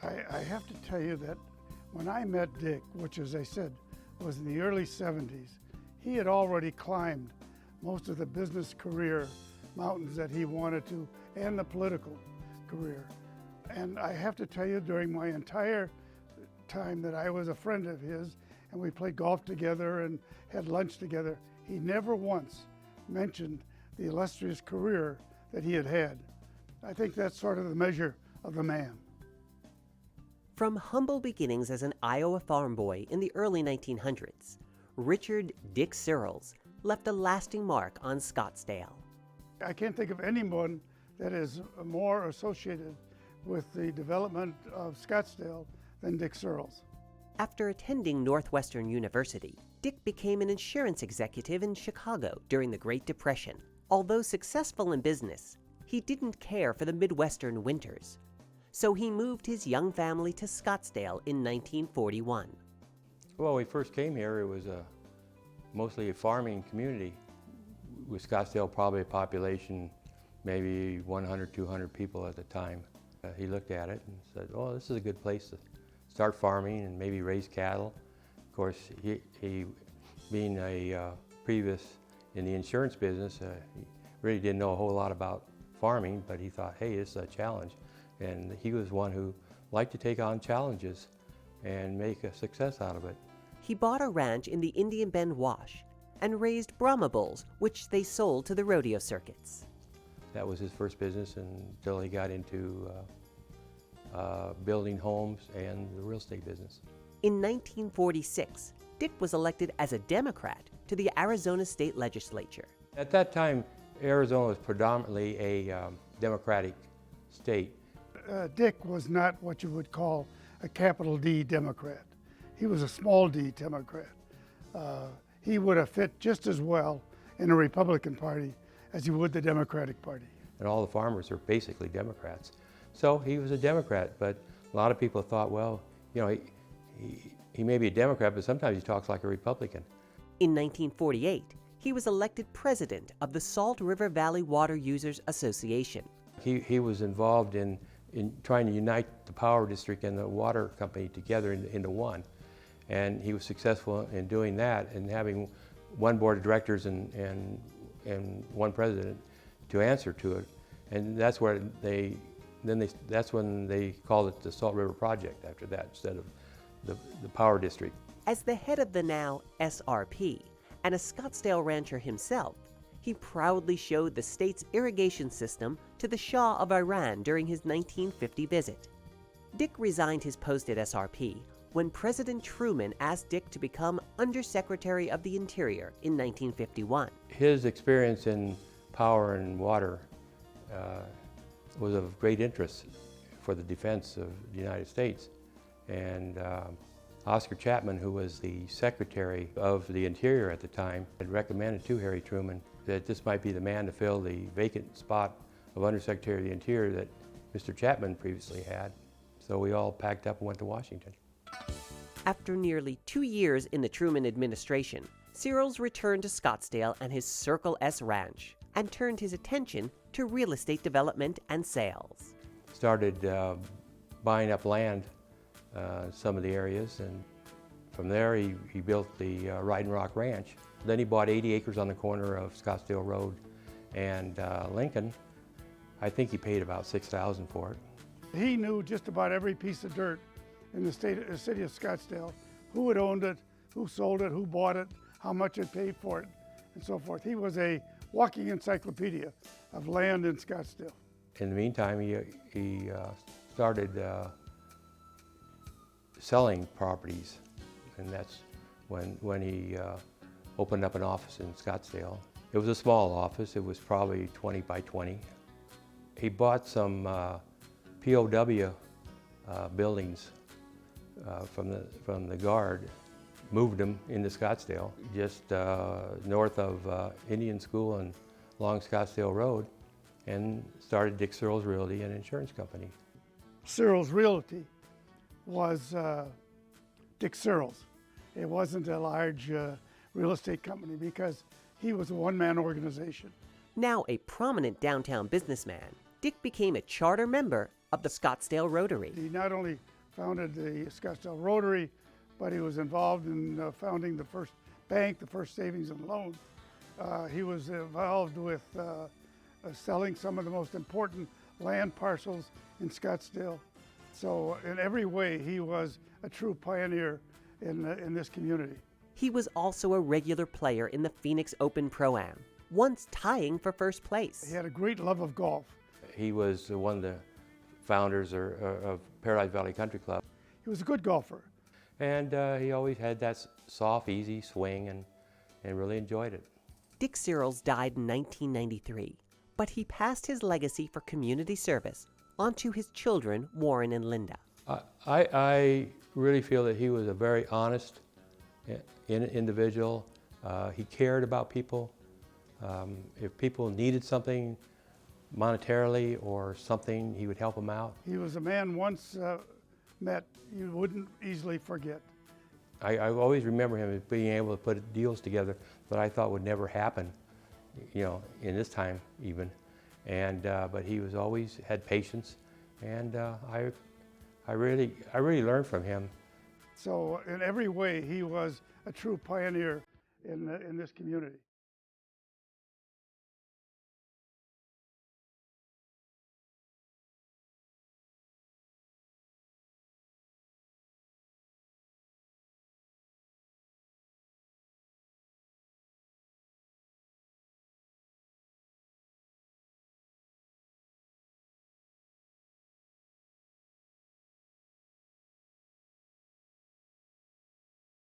I have to tell you that when I met Dick, which as I said was in the early 70s, he had already climbed most of the business career mountains that he wanted to, and the political career. And I have to tell you, during my entire time that I was a friend of his, and we played golf together and had lunch together, he never once mentioned the illustrious career that he had had. I think that's sort of the measure of the man. From humble beginnings as an Iowa farm boy in the early 1900s, Richard Dick Searles left a lasting mark on Scottsdale. I can't think of anyone that is more associated with the development of Scottsdale than Dick Searles. After attending Northwestern University, Dick became an insurance executive in Chicago during the Great Depression. Although successful in business, he didn't care for the Midwestern winters, so he moved his young family to Scottsdale in 1941. Well, when we first came here, it was mostly a farming community, with Scottsdale probably a population maybe 100, 200 people at the time. He looked at it and said, oh, this is a good place to start farming and maybe raise cattle. Of course, he being a previous in the insurance business, he really didn't know a whole lot about farming, but he thought, hey, this is a challenge. And he was one who liked to take on challenges and make a success out of it. He bought a ranch in the Indian Bend Wash and raised Brahma bulls, which they sold to the rodeo circuits. That was his first business until he got into building homes and the real estate business. In 1946, Dick was elected as a Democrat to the Arizona State Legislature. At that time, Arizona was predominantly a Democratic state. Dick was not what you would call a capital D Democrat. He was a small d Democrat. He would have fit just as well in a Republican Party as he would the Democratic Party. And all the farmers are basically Democrats. So he was a Democrat, but a lot of people thought, well, you know, he may be a Democrat, but sometimes he talks like a Republican. In 1948, he was elected president of the Salt River Valley Water Users Association. He was involved in trying to unite the power district and the water company together into one. And he was successful in doing that and having one board of directors and one president to answer to it. And that's where that's when they called it the Salt River Project after that, instead of the power district. As the head of the now SRP and a Scottsdale rancher himself, he proudly showed the state's irrigation system to the Shah of Iran during his 1950 visit. Dick resigned his post at SRP when President Truman asked Dick to become Undersecretary of the Interior in 1951. His experience in power and water was of great interest for the defense of the United States. And Oscar Chapman, who was the Secretary of the Interior at the time, had recommended to Harry Truman that this might be the man to fill the vacant spot of Undersecretary of the Interior that Mr. Chapman previously had. So we all packed up and went to Washington. After nearly 2 years in the Truman administration, Searles returned to Scottsdale and his Circle S Ranch and turned his attention to real estate development and sales. Started buying up land, some of the areas, and from there he built the Riding Rock Ranch. Then he bought 80 acres on the corner of Scottsdale Road and Lincoln. I think he paid about $6,000 for it. He knew just about every piece of dirt in the city of Scottsdale, who had owned it, who sold it, who bought it, how much it paid for it, and so forth. He was a walking encyclopedia of land in Scottsdale. In the meantime, he started selling properties, and that's when he opened up an office in Scottsdale. It was a small office. It was probably 20 by 20. He bought some POW buildings from the Guard, moved them into Scottsdale, just north of Indian School and along Scottsdale Road, and started Dick Searles Realty and Insurance Company. Searles Realty was Dick Searles. It wasn't a large real estate company because he was a one-man organization. Now a prominent downtown businessman, Dick became a charter member of the Scottsdale Rotary. He not only founded the Scottsdale Rotary, but he was involved in founding the first bank, the first savings and loan. He was involved with selling some of the most important land parcels in Scottsdale. So in every way, he was a true pioneer in this community. He was also a regular player in the Phoenix Open Pro-Am, once tying for first place. He had a great love of golf. He was one of the founders of Paradise Valley Country Club. He was a good golfer. And he always had that soft, easy swing and really enjoyed it. Dick Searles died in 1993, but he passed his legacy for community service onto his children, Warren and Linda. I really feel that he was a very honest individual. He cared about people. If people needed something monetarily or something, he would help them out. He was a man once met you wouldn't easily forget. I always remember him as being able to put deals together that I thought would never happen, you know, in this time even. And but he was always had patience, and I really learned from him. So in every way, he was a true pioneer in this community.